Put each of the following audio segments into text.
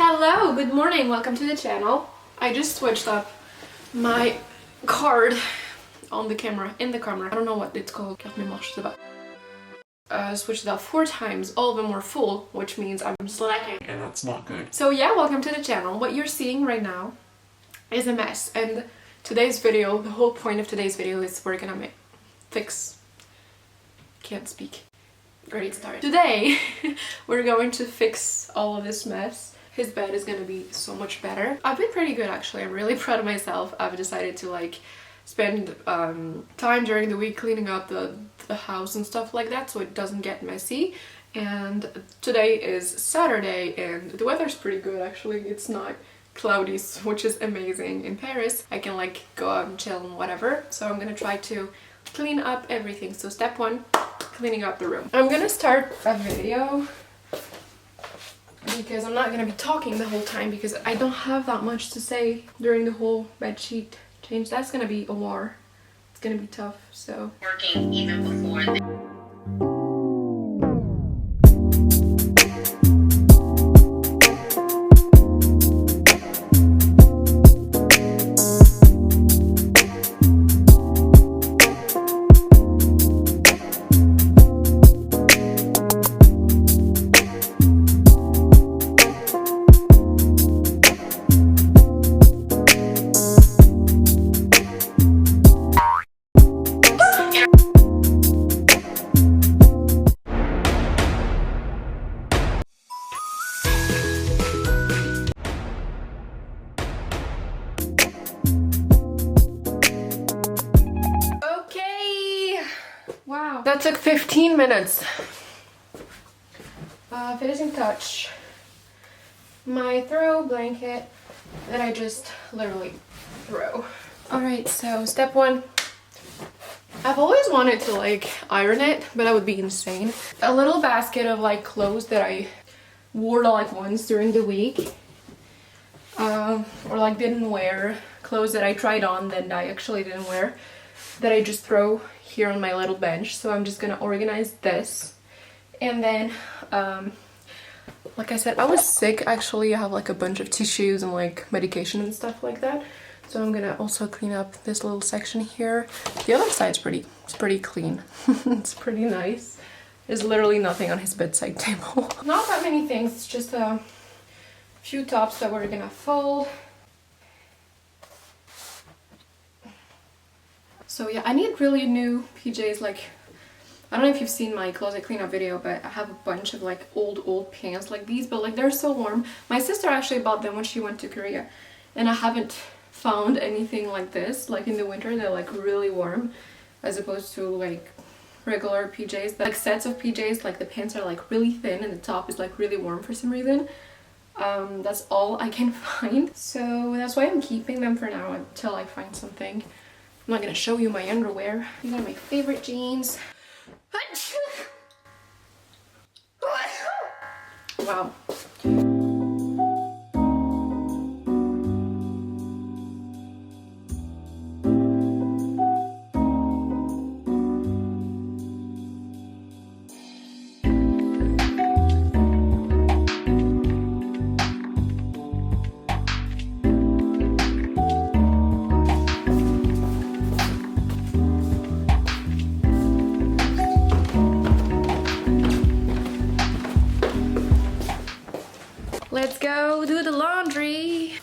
Hello, good morning, welcome to the channel. I just switched up my card on the camera, in the camera. I don't know what it's called. Switched it up 4 times, all of them were full, which means I'm slacking and that's not good. So yeah, welcome to the channel. What you're seeing right now is a mess, and today's video, the whole point of today's video is we're gonna can't speak. Great start. Today, we're going to fix all of this mess. His bed is gonna be so much better. I've been pretty good actually. I'm really proud of myself. I've decided to spend time during the week cleaning up the house and stuff like that so it doesn't get messy. And today is Saturday and the weather's pretty good actually. It's not cloudy, which is amazing. In Paris, I can go out and chill and whatever. So I'm gonna try to clean up everything. So step 1, cleaning up the room. I'm gonna start a video because I'm not gonna be talking the whole time because I don't have that much to say during the whole bedsheet change. That's gonna be a war. It's gonna be tough, so. Working even before Wow, that took 15 minutes. Finishing touch. My throw blanket that I just literally throw. Alright, so step 1. I've always wanted to iron it, but that would be insane. A little basket of clothes that I wore once during the week. Or didn't wear. Clothes that I tried on that I actually didn't wear. That I just throw here on my little bench. So I'm just gonna organize this. And then, like I said, I was sick actually. I have a bunch of tissues and medication and stuff like that. So I'm gonna also clean up this little section here. The other side's it's pretty clean. It's pretty nice. There's literally nothing on his bedside table. Not that many things, it's just a few tops that we're gonna fold. So yeah, I need really new PJs. I don't know if you've seen my closet cleanup video, but I have a bunch of old pants like these, but they're so warm. My sister actually bought them when she went to Korea, and I haven't found anything like this. In the winter, they're really warm, as opposed to regular PJs. Sets of PJs, the pants are really thin and the top is really warm for some reason. That's all I can find. So that's why I'm keeping them for now until I find something. I'm not gonna show you my underwear. These are my favorite jeans. Wow. Let's go do the laundry.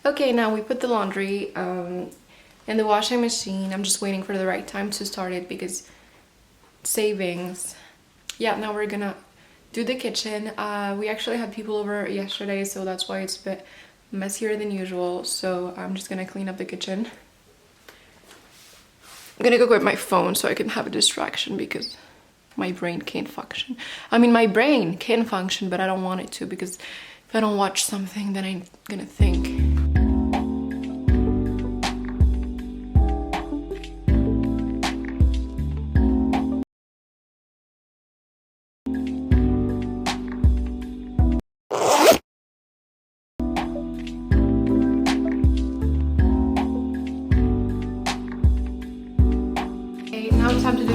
Okay, now we put the laundry in the washing machine. I'm just waiting for the right time to start it because savings. Yeah, now we're gonna do the kitchen. We actually had people over yesterday, so that's why it's a bit messier than usual. So I'm just gonna clean up the kitchen. I'm gonna go grab my phone so I can have a distraction because my brain can't function. I mean, my brain can function, but I don't want it to because if I don't watch something, then I'm gonna think.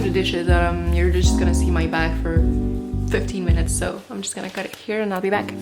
the dishes. You're just gonna see my bag for 15 minutes, so I'm just gonna cut it here and I'll be back.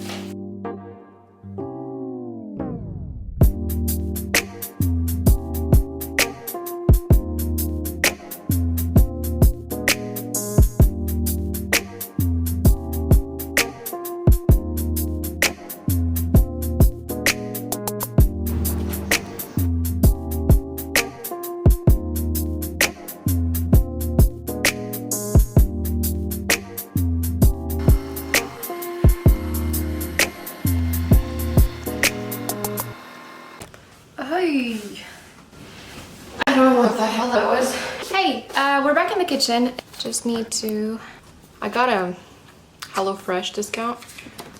Hey, I don't know what the hell that was. Hey, we're back in the kitchen. Just need to, I got a HelloFresh discount.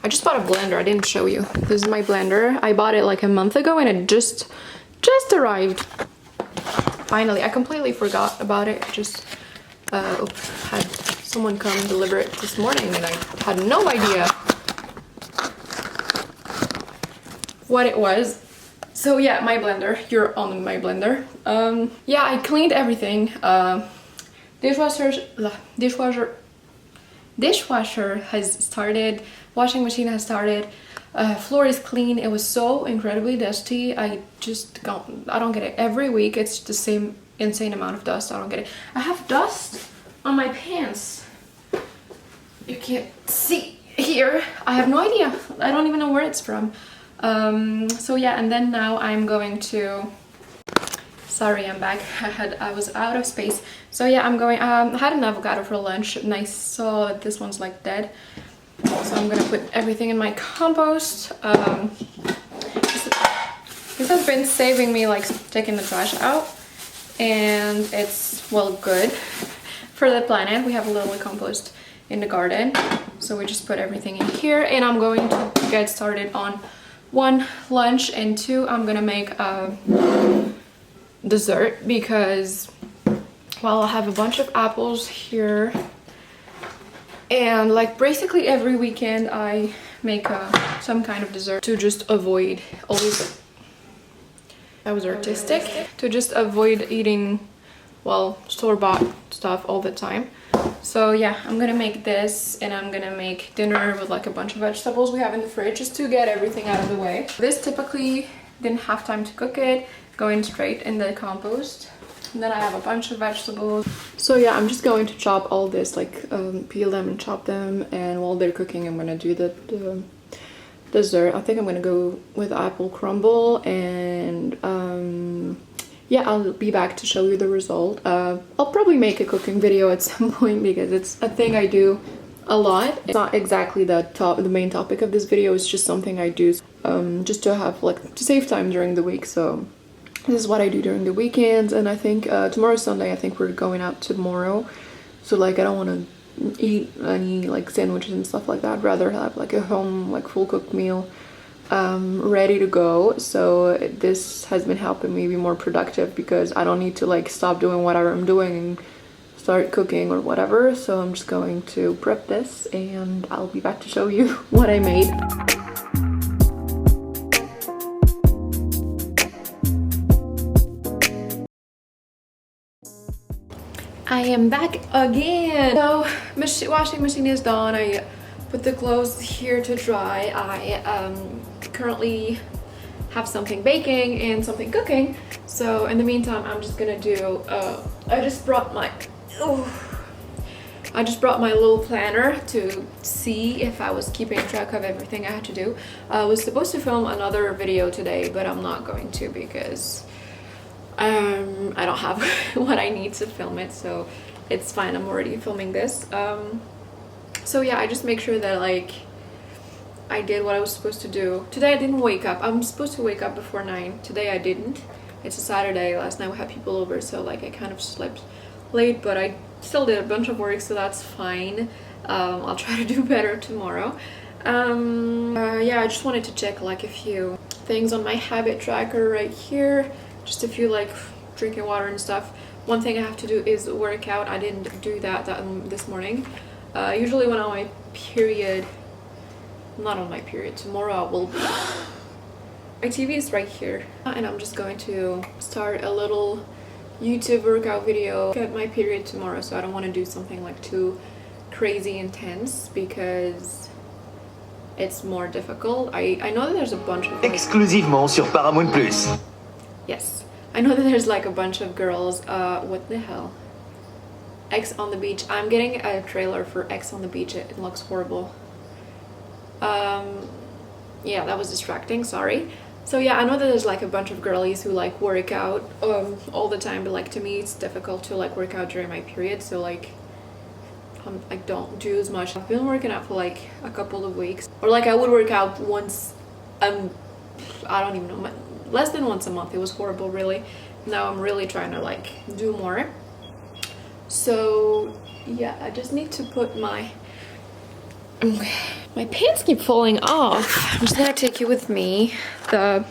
I just bought a blender. I didn't show you. This is my blender. I bought it like a month ago and it just arrived. Finally, I completely forgot about it. Just had someone come deliver it this morning and I had no idea what it was. So yeah, my blender. You're on my blender. Yeah, I cleaned everything. Dishwasher has started. Washing machine has started. Floor is clean. It was so incredibly dusty. I don't get it. Every week it's the same insane amount of dust. I don't get it. I have dust on my pants. You can't see here. I have no idea. I don't even know where it's from. So yeah, and then now I'm going to, sorry, I'm back. I was out of space. So yeah, I'm going, I had an avocado for lunch and I saw that this one's like dead. So I'm gonna put everything in my compost. This has been saving me like taking the trash out, and it's, well, good for the planet. We have a little compost in the garden. So we just put everything in here and I'm going to get started on 1, lunch, and 2, I'm gonna make a dessert because, well, I have a bunch of apples here and like basically every weekend I make some kind of dessert to just avoid always, I was artistic, to just avoid eating, well, store-bought stuff all the time. So yeah, I'm gonna make this and I'm gonna make dinner with like a bunch of vegetables we have in the fridge just to get everything out of the way. This typically didn't have time to cook it, going straight in the compost. And then I have a bunch of vegetables. So yeah, I'm just going to chop all this, like peel them and chop them, and while they're cooking I'm gonna do the dessert. I think I'm gonna go with apple crumble, and yeah, I'll be back to show you the result. I'll probably make a cooking video at some point because it's a thing I do a lot. It's not exactly the main topic of this video, it's just something I do just to have, like, to save time during the week. So this is what I do during the weekends, and I think tomorrow's Sunday. I think we're going out tomorrow, so like I don't want to eat any like sandwiches and stuff like that. I'd rather have like a home, like, full cooked meal ready to go. So this has been helping me be more productive because I don't need to like stop doing whatever I'm doing and start cooking or whatever. So I'm just going to prep this and I'll be back to show you what I made. I am back again. So washing machine is done. I put the clothes here to dry. I currently have something baking and something cooking. So in the meantime, I'm just gonna do, I just brought my little planner to see if I was keeping track of everything I had to do. I was supposed to film another video today, but I'm not going to because I don't have what I need to film it, so it's fine. I'm already filming this. So yeah, I just make sure that like I did what I was supposed to do. Today I didn't wake up. I'm supposed to wake up before 9. Today I didn't. It's a Saturday. Last night we had people over, so like I kind of slept late, but I still did a bunch of work, so that's fine. I'll try to do better tomorrow. Yeah, I just wanted to check like a few things on my habit tracker right here. Just a few like drinking water and stuff. One thing I have to do is work out. I didn't do that this morning. Usually when I'm on my period, not on my period, tomorrow I will. My TV is right here, and I'm just going to start a little YouTube workout video. I get my period tomorrow, so I don't want to do something like too crazy intense because it's more difficult. I know that there's a bunch of exclusivement sur Paramount Plus. Yes, I know that there's like a bunch of girls. What the hell? X on the Beach. I'm getting a trailer for X on the Beach. It looks horrible. Yeah, that was distracting, sorry. So yeah, I know that there's like a bunch of girlies who like work out all the time, but like to me it's difficult to like work out during my period, so like I don't do as much. I've been working out for like a couple of weeks, or like I would work out once I don't even know, less than once a month. It was horrible, really. Now I'm really trying to like do more. So yeah, I just need to put my pants keep falling off. I'm just gonna take you with me. The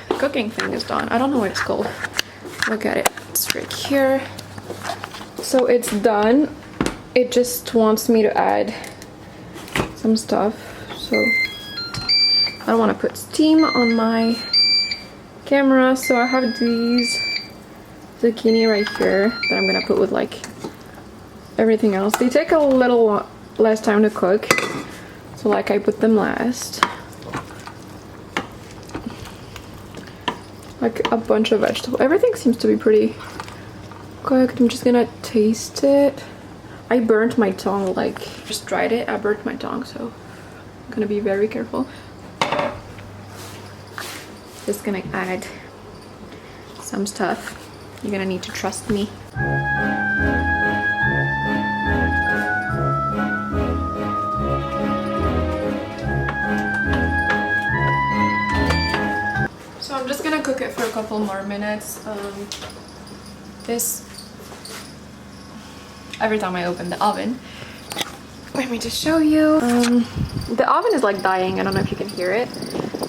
cooking thing is done. I don't know what it's called. Look at it. It's right here. So it's done. It just wants me to add some stuff. So I don't want to put steam on my camera. So I have these zucchini right here that I'm gonna put with like everything else. They take a little less time to cook, so like I put them last. Like a bunch of vegetables. Everything seems to be pretty cooked. I'm just gonna taste it. I burnt my tongue, like just dried it. I burnt my tongue, so I'm gonna be very careful. Just gonna add some stuff. You're gonna need to trust me. So I'm just gonna cook it for a couple more minutes. Every time I open the oven, let me just show you. The oven is like dying. I don't know if you can hear it.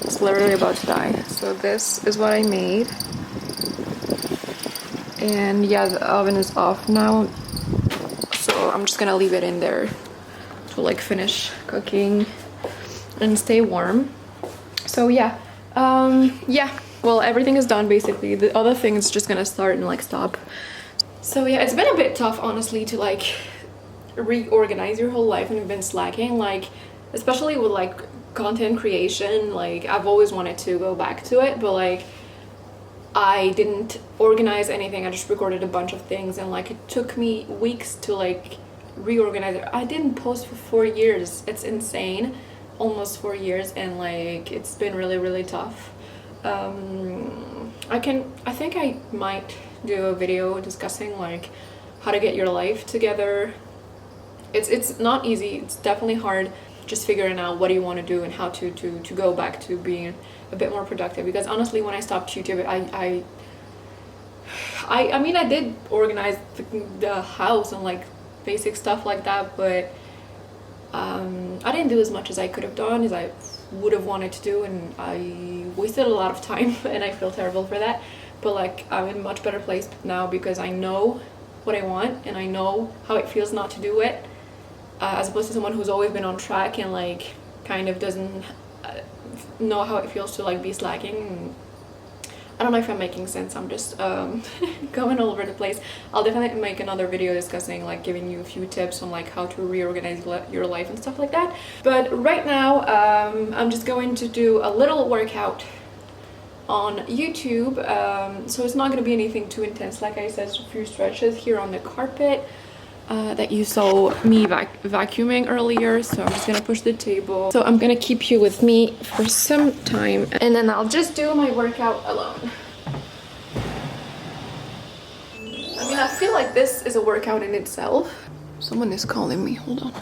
It's literally about to die. So this is what I made. And yeah, the oven is off now. So I'm just gonna leave it in there to like finish cooking and stay warm. So yeah. Yeah, well, everything is done basically. The other thing is just gonna start and like stop. So yeah, it's been a bit tough, honestly, to like reorganize your whole life, and you've been slacking, like especially with like content creation. Like I've always wanted to go back to it, but like I didn't organize anything. I just recorded a bunch of things, and like it took me weeks to like reorganize it. I didn't post for 4 years. It's insane. Almost 4 years, and like it's been really tough. I think I might do a video discussing like how to get your life together. It's not easy. It's definitely hard, just figuring out what do you want to do and how to go back to being a bit more productive. Because honestly, when I stopped YouTube, I mean, I did organize the house and like basic stuff like that, but I didn't do as much as I could have done, as I would have wanted to do, and I wasted a lot of time and I feel terrible for that. But like I'm in a much better place now because I know what I want and I know how it feels not to do it, as opposed to someone who's always been on track and like kind of doesn't know how it feels to like be slacking. I don't know if I'm making sense. I'm just going all over the place. I'll definitely make another video discussing, like giving you a few tips on like how to reorganize your life and stuff like that. But right now I'm just going to do a little workout on YouTube. So it's not going to be anything too intense. Like I said, a few stretches here on the carpet that you saw me vacuuming earlier. So I'm just gonna push the table. So I'm gonna keep you with me for some time, and then I'll just do my workout alone. I mean, I feel like this is a workout in itself. Someone is calling me, hold on.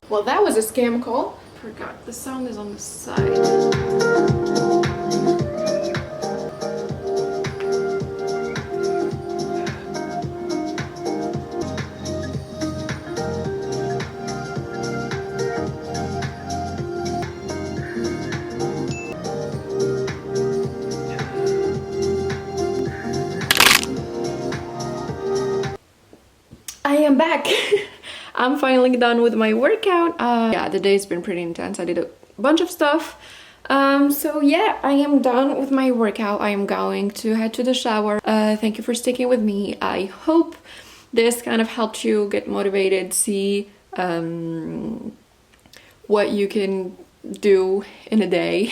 Well, that was a scam call. Forgot the sound is on the side. I am back. I'm finally done with my workout. Yeah, the day's been pretty intense. I did a bunch of stuff. So yeah, I am done with my workout. I am going to head to the shower. Thank you for sticking with me. I hope this kind of helped you get motivated, see what you can do in a day.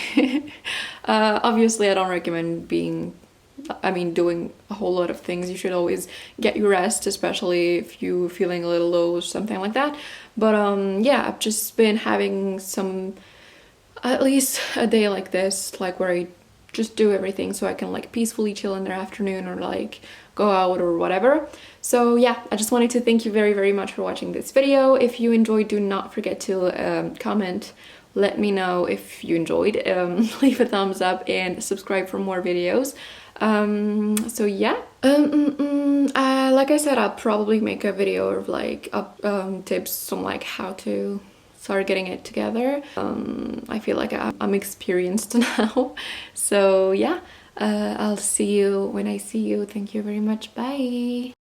Obviously, I don't recommend doing a whole lot of things. You should always get your rest, especially if you're feeling a little low or something like that. But yeah, I've just been having at least a day like this, like where I just do everything so I can like peacefully chill in the afternoon or like go out or whatever. So yeah, I just wanted to thank you very, very much for watching this video. If you enjoyed, do not forget to comment. Let me know if you enjoyed. Leave a thumbs up and subscribe for more videos. So yeah, like I said, I'll probably make a video of like tips on like how to start getting it together. I feel like I'm experienced now. So yeah, I'll see you when I see you. Thank you very much. Bye.